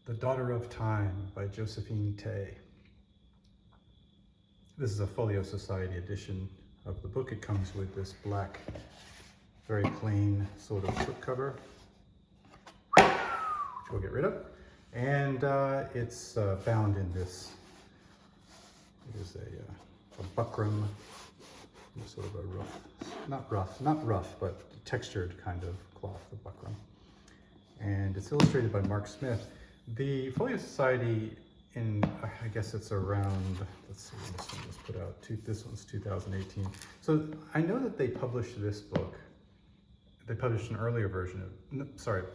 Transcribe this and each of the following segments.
The Daughter of Time by Josephine. This is a Folio Society edition of the book. It comes with this black, very plain sort of slipcover, which we'll get rid of. And it's bound in this, it is a buckram, sort of a not rough, but textured kind of cloth, the buckram. And it's illustrated by Mark Smith. The Folio Society, I guess it's around, let's see when this one was put out, this one's 2018. So I know that they published this book. They published an earlier version of,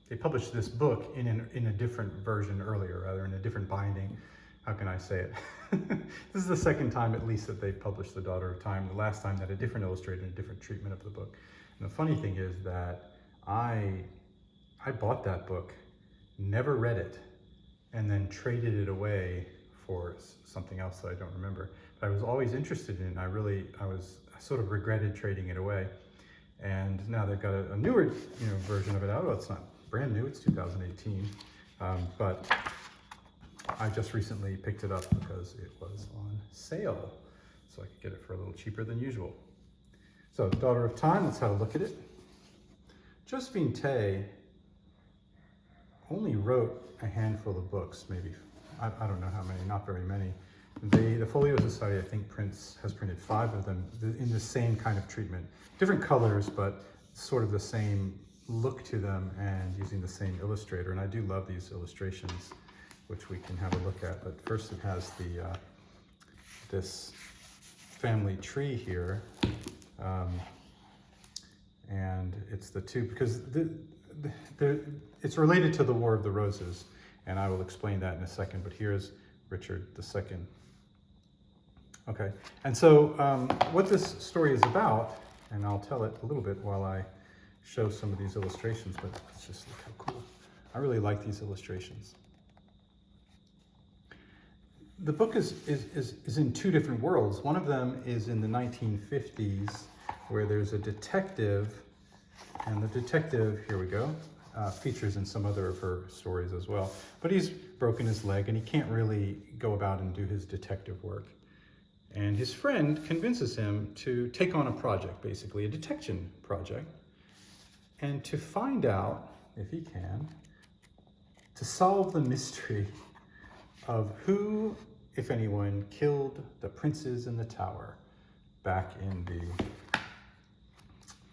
they published this book in a different version earlier, rather in a different binding. How can I say it? This is the second time at least that they've published The Daughter of Time. The last time that a different illustrator and a different treatment of the book. And the funny thing is that I bought that book, never read it, and then traded it away for something else that I don't remember. But I was always interested in it. I sort of regretted trading it away. And now they've got a newer version of it out. Well, it's not brand new, it's 2018. But I just recently picked it up because it was on sale. So I could get it for a little cheaper than usual. So, Daughter of Time, let's have a look at it. Josephine only wrote a handful of books, maybe, I don't know how many, not very many. The Folio Society, I think, has printed 5 of them in the same kind of treatment. Different colors, but sort of the same look to them and using the same illustrator. And I do love these illustrations, which we can have a look at. But first it has this family tree here. And it's the two, because it's related to the War of the Roses, and I will explain that in a second, but here's Richard II. Okay, and so what this story is about, and I'll tell it a little bit while I show some of these illustrations, but let's just look how cool. I really like these illustrations. The book is in 2 different worlds. One of them is in the 1950s, where there's a detective, and the detective, here we go, features in some other of her stories as well. But he's broken his leg and he can't really go about and do his detective work. And his friend convinces him to take on a project, basically a detection project, and to find out, if he can, to solve the mystery of who, if anyone, killed the princes in the tower back in the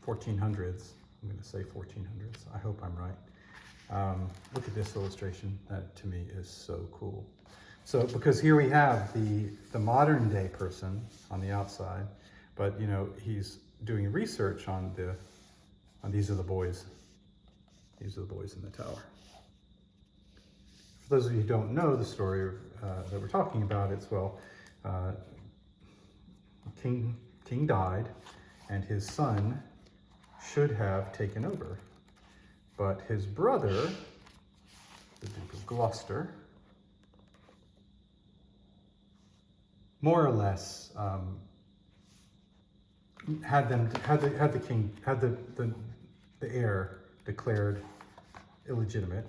1400s. I'm going to say 1400s. I hope I'm right. Look at this illustration. That to me is so cool. So, because here we have the modern day person on the outside, but he's doing research on these are the boys. These are the boys in the tower. For those of you who don't know the story that we're talking about, it's King died, and his son should have taken over, but his brother, the Duke of Gloucester, more or less had the heir declared illegitimate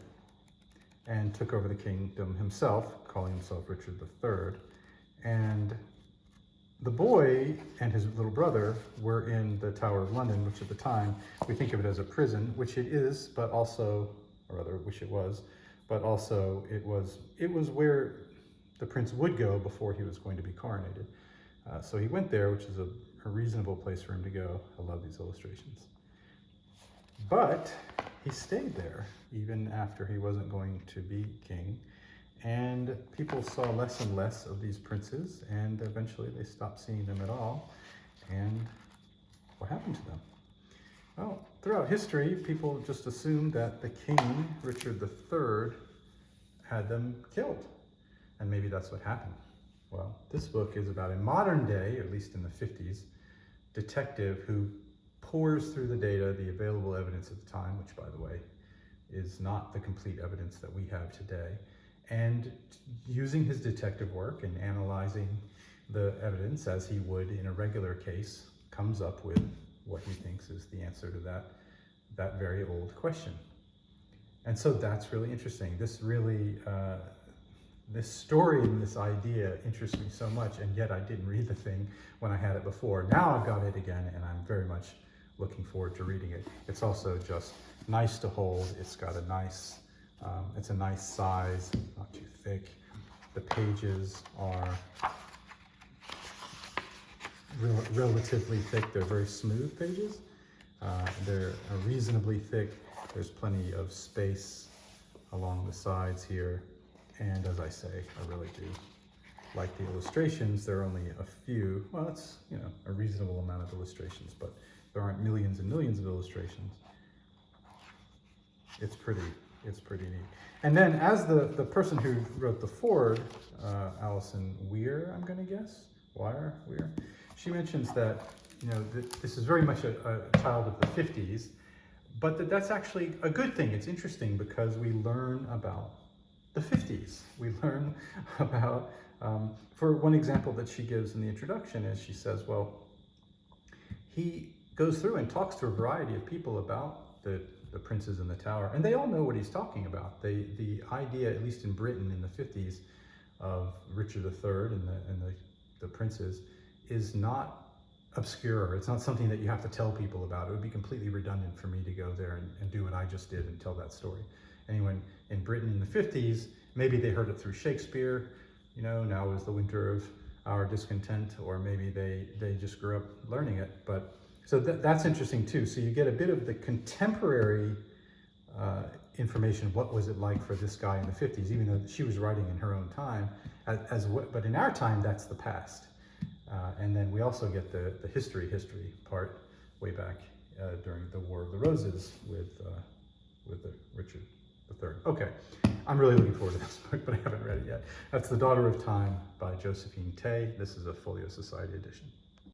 and took over the kingdom himself, calling himself Richard III. And the boy and his little brother were in the Tower of London, which at the time we think of it as a prison, which it is, but also, or rather, which it was, but also it was where the prince would go before he was going to be coronated. So he went there, which is a reasonable place for him to go. I love these illustrations. But he stayed there even after he wasn't going to be king. And people saw less and less of these princes, and eventually they stopped seeing them at all. And what happened to them? Well, throughout history, people just assumed that the king, Richard III, had them killed. And maybe that's what happened. Well, this book is about a modern day, at least in the 50s, detective who pores through the data, the available evidence at the time, which, by the way, is not the complete evidence that we have today, and using his detective work and analyzing the evidence as he would in a regular case, comes up with what he thinks is the answer to that very old question. And so that's really interesting. This really, this story and this idea interests me so much, and yet I didn't read the thing when I had it before. Now I've got it again, and I'm very much looking forward to reading it. It's also just nice to hold. It's got a nice, it's a nice size, not too thick. The pages are relatively thick. They're very smooth pages. They're reasonably thick. There's plenty of space along the sides here. And as I say, I really do like the illustrations. There are only a few, well, it's, you know, a reasonable amount of illustrations, but there aren't millions and millions of illustrations. It's pretty neat. And then as the person who wrote the foreword, Alison Weir, I'm gonna guess, Weir, she mentions that, you know, this is very much a child of the 50s, but that's actually a good thing. It's interesting because we learn about the 50s. We learn about, for one example that she gives in the introduction is she says, well, he goes through and talks to a variety of people about the princes in the tower, and they all know what he's talking about. The idea, at least in Britain in the 50s, of Richard III and the princes is not obscure. It's not something that you have to tell people about. It would be completely redundant for me to go there and do what I just did and tell that story. Anyway, in Britain in the 50s, maybe they heard it through Shakespeare, you know, now is the winter of our discontent, or maybe they just grew up learning it. But so that's interesting too. So you get a bit of the contemporary information. What was it like for this guy in the 50s, even though she was writing in her own time, but in our time, that's the past. And then we also get the history part way back during the War of the Roses with Richard III. Okay, I'm really looking forward to this book, but I haven't read it yet. That's The Daughter of Time by Josephine Tay. This is a Folio Society edition.